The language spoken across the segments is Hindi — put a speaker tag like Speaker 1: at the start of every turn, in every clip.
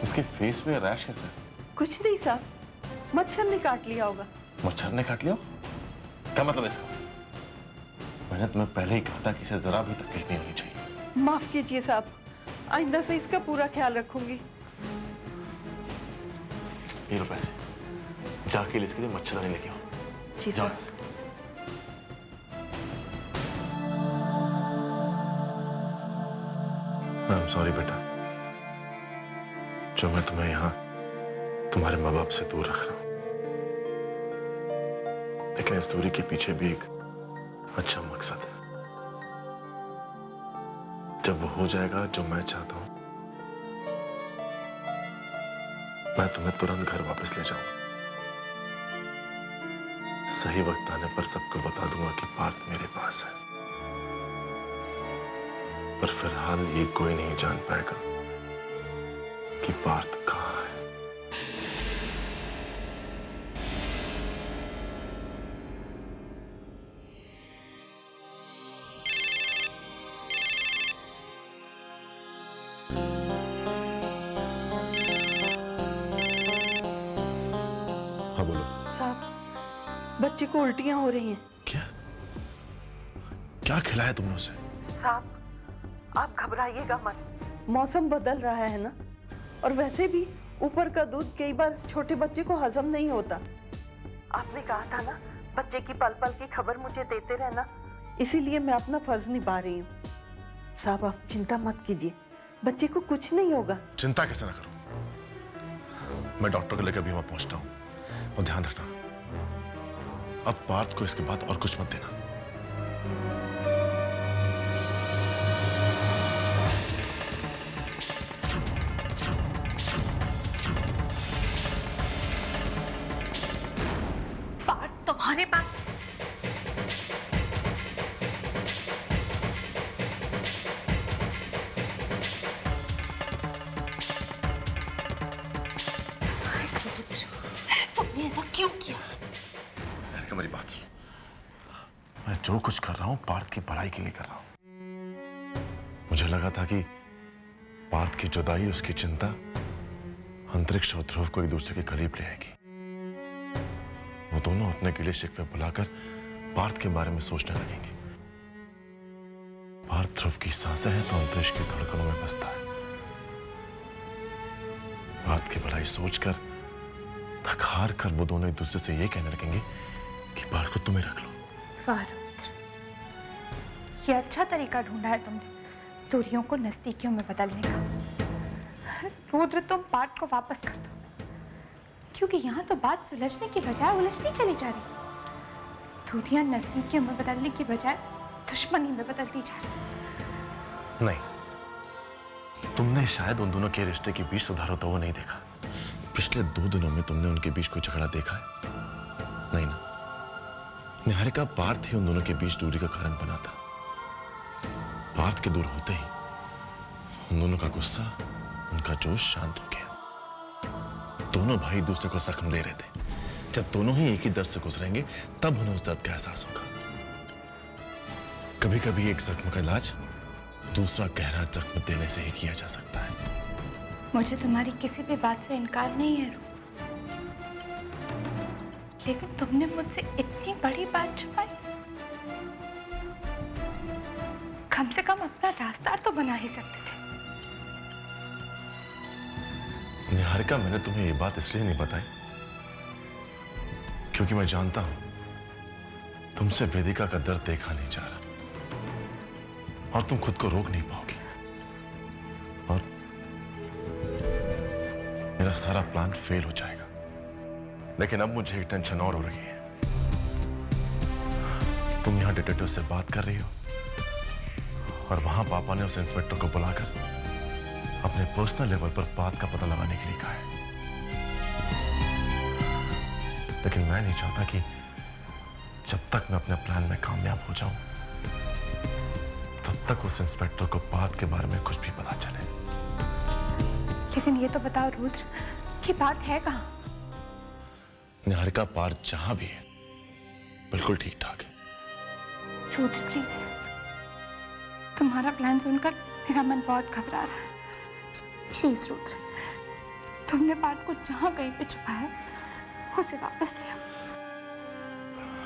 Speaker 1: इसके फेस पे रैश कैसा है?
Speaker 2: कुछ नहीं साहब, मच्छर ने काट लिया होगा।
Speaker 1: मच्छर ने काट लिया? क्या मतलब इसका? मैंने तुम्हें पहले ही कहा था कि इसे जरा भी तकलीफ नहीं होनी चाहिए।
Speaker 2: माफ कीजिए साहब, आइंदा से इसका पूरा ख्याल रखूंगी।
Speaker 1: ये लो पैसे, जाके इसके लिए मच्छरदानी लेके आओ।
Speaker 2: जी
Speaker 1: जाओ
Speaker 2: साहब।
Speaker 1: यहाँ से। I'm sorry बेटा, जो मैं तुम्हें यहाँ तुम्हारे माँ बाप से दूर रख रहा हूं, लेकिन इस दूरी के पीछे भी एक अच्छा मकसद है। जब वो हो जाएगा जो मैं चाहता हूं, मैं तुम्हें तुरंत घर वापस ले जाऊंगा। सही वक्त आने पर सबको बता दूंगा कि पार्थ मेरे पास है, पर फिलहाल ये कोई नहीं जान पाएगा कि पार्थ कहां है। हाँ बोलो।
Speaker 2: साहब, बच्चे को उल्टियां हो रही हैं।
Speaker 1: क्या क्या खिलाया तुमने उसे?
Speaker 2: साहब, आप घबराइएगा मत, मौसम बदल रहा है ना, और वैसे भी ऊपर का दूध कई बार छोटे बच्चे को हजम नहीं होता। आपने कहा था ना बच्चे की पल पल की खबर मुझे देते रहना, इसीलिए मैं अपना फर्ज निभा रही हूँ। साहब आप चिंता मत कीजिए, बच्चे को कुछ नहीं होगा।
Speaker 1: चिंता कैसे ना करूं, मैं डॉक्टर को लेकर भी वहां पहुंचता हूं। और ध्यान रखना, अब पार्थ को इसके बाद और कुछ मत देना।
Speaker 3: पार्थ तुम्हारे पास तुमने ऐसा क्यों किया?
Speaker 1: मेरी बात सुन, मैं जो कुछ कर रहा हूं पार्थ की भलाई के लिए कर रहा हूं। मुझे लगा था कि पार्थ की जुदाई, उसकी चिंता अंतरिक्ष और ध्रुव को एक दूसरे के करीब ले आएगी। वो दोनों अपने गिले शिकवे बुलाकर पार्थ के बारे में सोचने लगेंगे। पार्थ ध्रुव की सांसें हैं तो अंतरिक्ष की धड़कनों में बसता है। पार्थ की भलाई सोचकर, थक हार कर वो दोनों एक दूसरे से ये कहने लगेंगे कि पार्थ को तुम्हें रख लो।
Speaker 3: वाह रुद्र, ये अच्छा तरीका ढूंढा है तुमने दूरियों को नजदीकियों में बदलने का। रुद्र तुम पार्थ को वापस कर दो, क्योंकि यहाँ तो बात सुलझने की बजाय उलझती चली जा रही। दूरियां नजदीकियों में बदलने की बजाय दुश्मनी में बदलती जा रही।
Speaker 1: नहीं, तुमने शायद उन दोनों के रिश्ते के बीच सुधार होता हुआ नहीं देखा। पिछले 2 दिनों में तुमने उनके बीच कोई झगड़ा देखा है? नहीं ना। निहारिका, पार्थ ही उन दोनों के बीच दूरी का कारण बना था। पार्थ के दूर होते ही उन दोनों का गुस्सा, उनका जोश शांत हो गया। दोनों भाई एक दूसरे को जख्म दे रहे थे। जब दोनों ही एक ही दर्द से गुजरेंगे तब उन्हें उस दर्द का एहसास होगा। कभी कभी एक जख्म का इलाज दूसरा गहरा जख्म देने से ही किया जा सकता है।
Speaker 3: मुझे तुम्हारी किसी भी बात से इनकार नहीं है रुद्र, लेकिन तुमने मुझसे इतनी बड़ी बात छुपाई। कम से कम अपना रास्ता तो बना ही सकते थे।
Speaker 1: निहारिका, मैंने तुम्हें ये बात इसलिए नहीं बताई क्योंकि मैं जानता हूं तुमसे वेदिका का दर्द देखा नहीं जा रहा और तुम खुद को रोक नहीं पाओगी, और मेरा सारा प्लान फेल हो जाएगा। लेकिन अब मुझे एक टेंशन और हो रही है। तुम यहां डिटेक्टिव से बात कर रही हो और वहां पापा ने उस इंस्पेक्टर को बुलाकर अपने पर्सनल लेवल पर बात का पता लगाने के लिए कहा है। लेकिन मैं नहीं चाहता कि जब तक मैं अपने प्लान में कामयाब हो जाऊं तब तक उस इंस्पेक्टर को बात के बारे में कुछ भी पता चले।
Speaker 3: लेकिन ये तो बताओ रुद्र कि बात है कहां?
Speaker 1: निहारिका, पार्थ जहां भी है बिल्कुल ठीक ठाक है।
Speaker 3: रुद्र प्लीज, तुम्हारा प्लान सुनकर मेरा मन बहुत घबरा रहा है। प्लीज रुद्र, तुमने पार्थ को जहां कहीं पे छुपाया उसे वापस ले आओ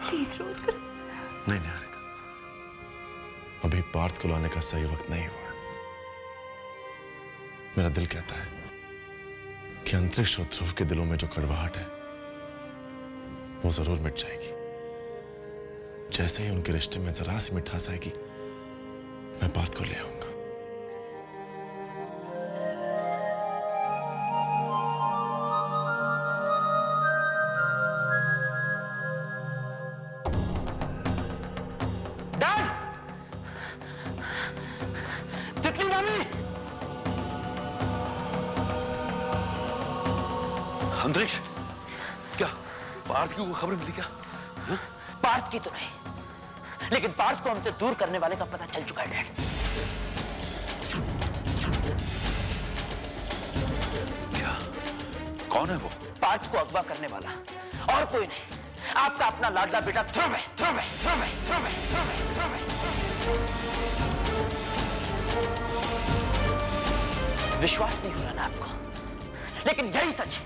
Speaker 3: प्लीज रुद्र।
Speaker 1: नहीं निहारिका, अभी पार्थ को लाने का सही वक्त नहीं हुआ। मेरा दिल कहता है कि अंतरिक्ष और ध्रुव के दिलों में जो कड़वाहट है वो जरूर मिट जाएगी। जैसे ही उनके रिश्ते में जरा सी मिठास आएगी, मैं पार्थ को ले आऊंगा।
Speaker 4: अंतरिक्ष, क्या पार्थ की कोई खबर मिली क्या? हा?
Speaker 5: पार्थ की तो नहीं, लेकिन पार्थ को हमसे दूर करने वाले का पता चल चुका है डैड।
Speaker 4: क्या? कौन है वो?
Speaker 5: पार्थ को अगवा करने वाला और कोई नहीं, आपका अपना लाडला बेटा ध्रुव है। ध्रुव है, ध्रुव है, ध्रुव है, ध्रुव है, ध्रुव है। विश्वास नहीं हो रहा ना आपको, लेकिन यही सच है।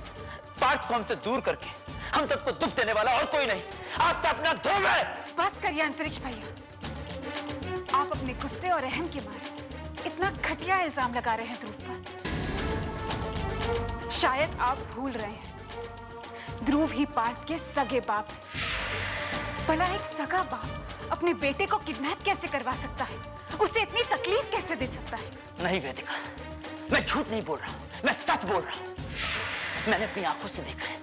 Speaker 5: पार्थ को हमसे दूर करके हम सबको दुख देने वाला और कोई नहीं, आपका अपना ध्रुव है।
Speaker 6: बस करिए अंतरिक्ष भैया, आप अपने गुस्से और रहम के मारे इतना घटिया इल्जाम लगा रहे हैं ध्रुव पर। शायद आप भूल रहे हैं, ध्रुव ही पार्थ के सगे बाप हैं। भला एक सगा बाप अपने बेटे को किडनैप कैसे करवा सकता है? उसे इतनी तकलीफ कैसे दे सकता है?
Speaker 5: नहीं वेदिका, मैं झूठ नहीं बोल रहा हूं, मैं सच बोल रहा हूं। मैंने अपनी आंखों से देखा है।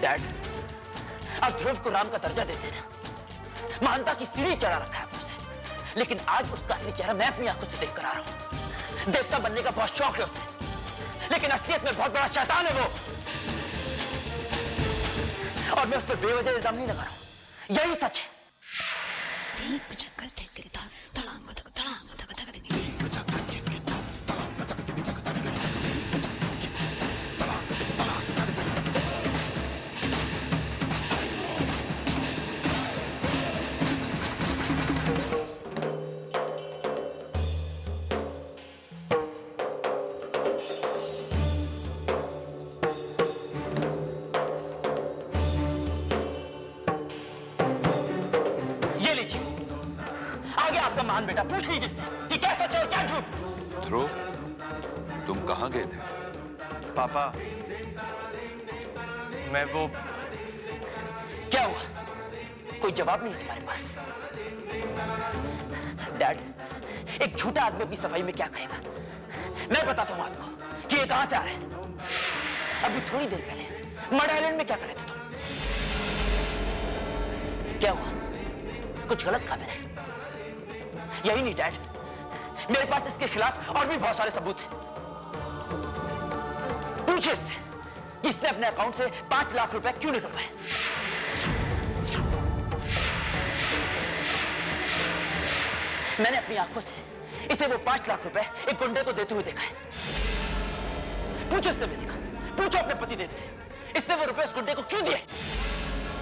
Speaker 5: डैड, आप ध्रुव को राम का दर्जा देते ना, मानता की सीढ़ी चढ़ा रखा है उसे, लेकिन आज उसका असली चेहरा मैं अपनी आंखों से देख कर आ रहा हूं। देवता बनने का बहुत शौक है उसे, लेकिन असलियत में बहुत बड़ा शैतान है वो। और मैं उस पर बेवजह इल्जाम नहीं लगा रहा हूं, यही सच है। आपका महान बेटा, पूछ लीजिए इससे कि क्या सच है और क्या झूठ।
Speaker 4: ध्रुव, तुम कहां गए थे?
Speaker 7: पापा, मैं वो...
Speaker 5: क्या हुआ? कोई जवाब नहीं है तुम्हारे पास? डैड, एक झूठा आदमी अपनी सफाई में क्या कहेगा? मैं बताता हूं आपको कि ये कहां से आ रहे हैं। अभी थोड़ी देर पहले मड आइलैंड में क्या कर रहे थे तुम? क्या हुआ? कुछ गलत खा मैंने? यही नहीं डैड, मेरे पास इसके खिलाफ और भी बहुत सारे सबूत हैं। पूछिए इससे कि इसने अपने अकाउंट से 5 लाख रुपए क्यों निकलवाए। मैंने अपनी आंखों से इसे वो 5 लाख रुपए एक गुंडे को देते हुए देखा है। पूछो इससे भी देखा, पूछो अपने पतिदेव से, इसने वो रुपए उस गुंडे को क्यों दिए?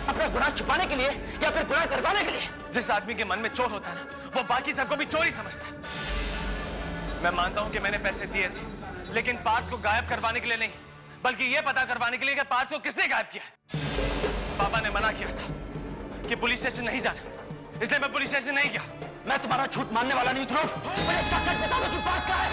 Speaker 5: अपना गुनाह छुपाने के लिए या फिर गुनाह करवाने के लिए?
Speaker 7: जिस आदमी के मन में चोर होता है ना, वो बाकी सबको भी चोर ही समझता है। मैं मानता हूं कि मैंने पैसे दिए थे, लेकिन पार्थ को गायब करवाने के लिए नहीं, बल्कि यह पता करवाने के लिए कि पार्थ को किसने गायब किया है। पापा ने मना किया था कि पुलिस स्टेशन नहीं जाना, इसलिए मैं पुलिस स्टेशन नहीं गया।
Speaker 5: मैं तुम्हारा झूठ मानने वाला नहीं ध्रुव, मुझे सच बता दो कि बात क्या है।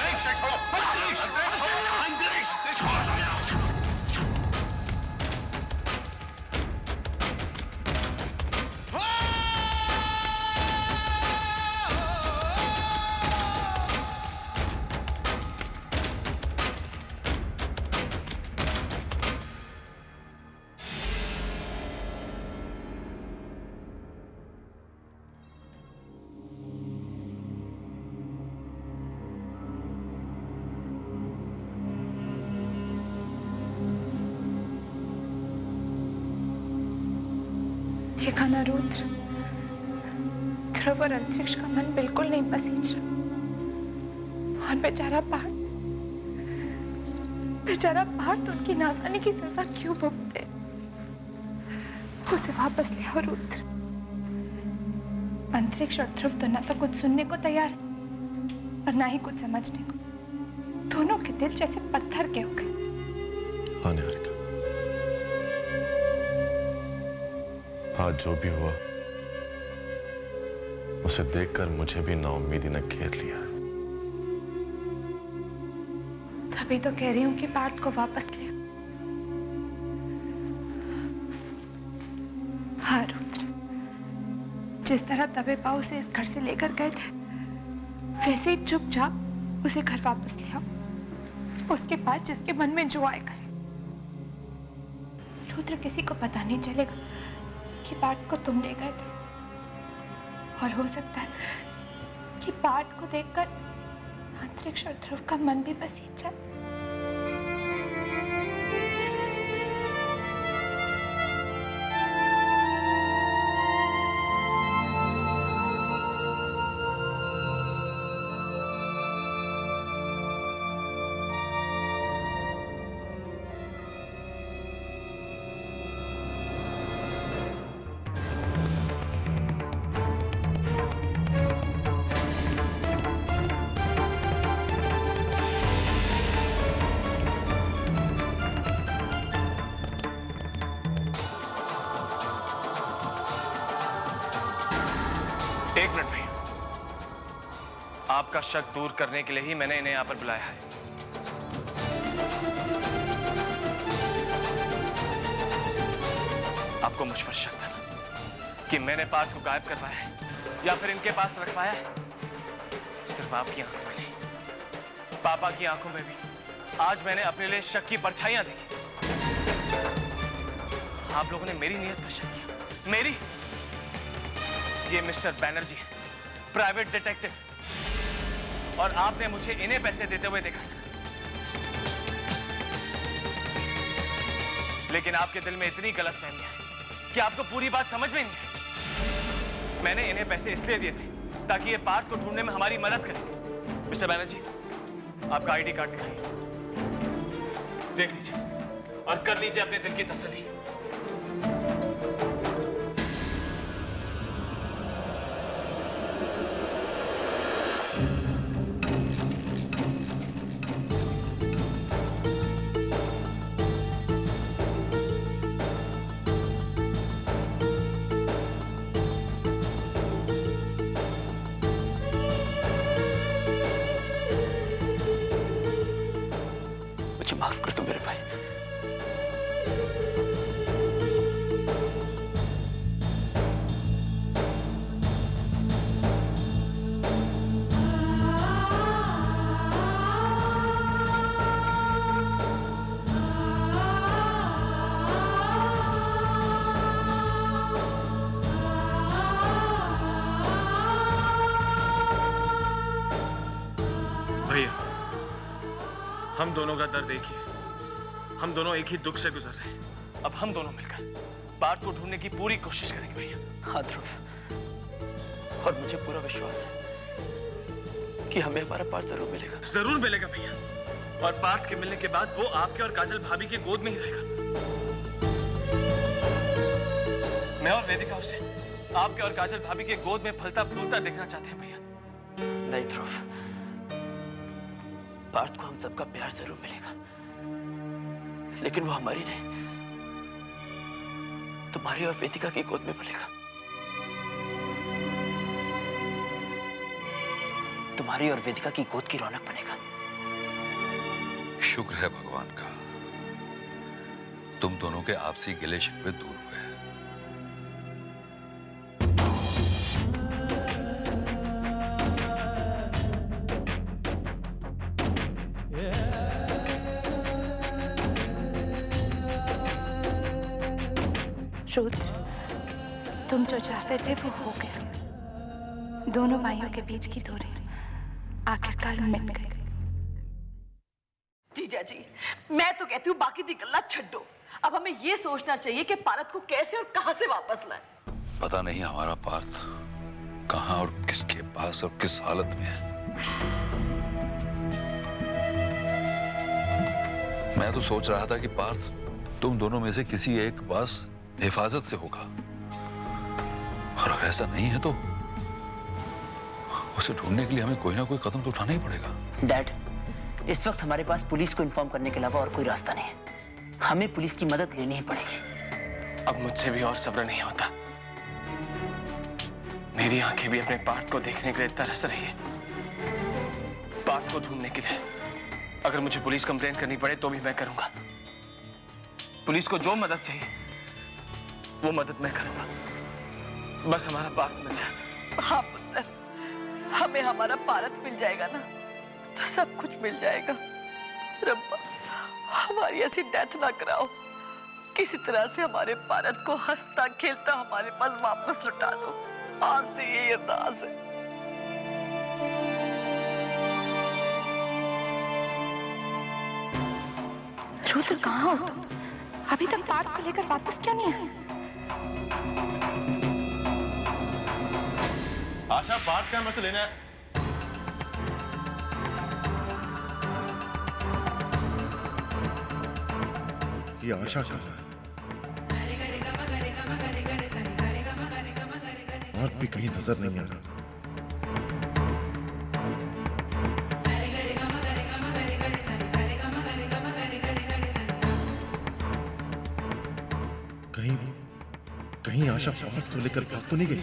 Speaker 3: देखा ना रुद्र, ध्रुव और अंतरिक्ष का मन बिल्कुल नहीं पसीज रहा। और बेचारा पार्थ उनकी नादानी की सजा क्यों भुगते? उसे वापस ले आओ रुद्र। अंतरिक्ष और ध्रुव तो ना तो कुछ सुनने को तैयार है और ना ही कुछ समझने को। दोनों के दिल जैसे पत्थर के हो गए।
Speaker 1: हाँ निहारिका, आज जो भी हुआ उसे देखकर मुझे भी नाउम्मीदी ने घेर लिया है।
Speaker 3: तभी तो कह रही हूँ कि पार्थ को वापस ले। हाँ रुद्र, जिस तरह दबे पाँव उसे इस घर से लेकर गए थे, वैसे ही चुपचाप उसे घर वापस ले आओ। उसके बाद जिसके मन में जो आए करे। रुद्र, किसी को पता नहीं चलेगा कि पार्थ को तुम ले गए थे, और हो सकता है कि पार्थ को देखकर अंतरिक्ष और ध्रुव का मन भी बसीज जाए।
Speaker 7: एक मिनट भैया, आपका शक दूर करने के लिए ही मैंने इन्हें यहां पर बुलाया है। आपको मुझ पर शक था ना कि मैंने पार्थ को गायब करवाया है या फिर इनके पास रखवाया है? सिर्फ आपकी आंखों में नहीं, पापा की आंखों में भी आज मैंने अपने लिए शक की परछाइयां देखी। आप लोगों ने मेरी नीयत पर शक किया। मेरी? ये मिस्टर बैनर्जी है, प्राइवेट डिटेक्टिव, और आपने मुझे इन्हें पैसे देते हुए देखा। लेकिन आपके दिल में इतनी गलतफहमी है कि आपको पूरी बात समझ में नहीं आई। मैंने इन्हें पैसे इसलिए दिए थे ताकि ये पार्थ को ढूंढने में हमारी मदद करें। मिस्टर बैनर्जी, आपका आईडी कार्ड दिखाइए, देख लीजिए और कर लीजिए अपने दिल की तसल्ली।
Speaker 5: माफ कर दो मेरे भाई।
Speaker 7: भैया, हम दोनों का दर्द एक ही है। हम दोनों एक ही दुख से गुजर रहे हैं। अब हम दोनों मिलकर पार्थ को ढूंढने की पूरी कोशिश करेंगे भैया।
Speaker 5: हाँ ध्रुव, और मुझे पूरा विश्वास है कि हमें हमारा पार्थ जरूर मिलेगा।
Speaker 7: जरूर मिलेगा भैया, और पार्थ के मिलने के बाद वो आपके और काजल भाभी की गोद में ही रहेगा। मैं और वेदिका उसे आपके और काजल भाभी की गोद में फलता फूलता देखना चाहते हैं भैया।
Speaker 5: नहीं ध्रुव, पार्थ को हम सबका प्यार जरूर मिलेगा, लेकिन वो हमारी नहीं, तुम्हारी और वेदिका की गोद में पलेगा। तुम्हारी और वेदिका की गोद की रौनक बनेगा।
Speaker 8: शुक्र है भगवान का, तुम दोनों के आपसी गिले शिकवे दूर हुए।
Speaker 3: रुद्र, तुम जो चाहते थे वो हो गया। दोनों भाइयों के बीच की दूरी आखिरकार मिट गई।
Speaker 9: जीजा जी, मैं तो कहती हूँ बाकी दी गल्ला छड्डो। अब हमें ये सोचना चाहिए कि पार्थ को कैसे और कहां से वापस लाए।
Speaker 8: पता नहीं हमारा पार्थ कहां और किसके पास और किस हालत में है। मैं तो सोच रहा था कि पार्थ तुम दोनों में से किसी एक पास हिफाजत से होगा, और अगर ऐसा नहीं है तो उसे ढूंढने के लिए हमें कोई ना कोई कदम तो उठाना ही पड़ेगा।
Speaker 5: डैड, इस वक्त हमारे पास पुलिस को इन्फॉर्म करने के अलावा और कोई रास्ता नहीं है। हमें पुलिस की मदद लेनी ही पड़ेगी।
Speaker 7: अब मुझसे भी और सब्र नहीं होता। मेरी आंखें भी अपने पार्थ को देखने के लिए तरस रही है। पार्थ को ढूंढने के लिए अगर मुझे पुलिस कंप्लेंट करनी पड़े तो भी मैं करूंगा। पुलिस को जो मदद चाहिए वो मदद मैं करूंगा। बस हमारा पार्थ मिल जाए।
Speaker 9: हाँ पुत्र, हमें हमारा पारत मिल जाएगा ना तो सब कुछ मिल जाएगा। रब्बा, हमारी ऐसी डेथ ना कराओ, किसी तरह से हमारे पारत को हंसता खेलता हमारे पास वापस लौटा दो। आपसे यही अरदास है।
Speaker 3: रुद्र कहाँ हो तुम? अभी तक पार्थ को लेकर वापस क्यों नहीं आए?
Speaker 1: आशा, पार्थ का मुझसे लेना है। ये आशा कहाँ है? पार्थ भी कहीं नजर नहीं आ रहा। कहीं आशा पार्थ को लेकर भाग तो नहीं गई?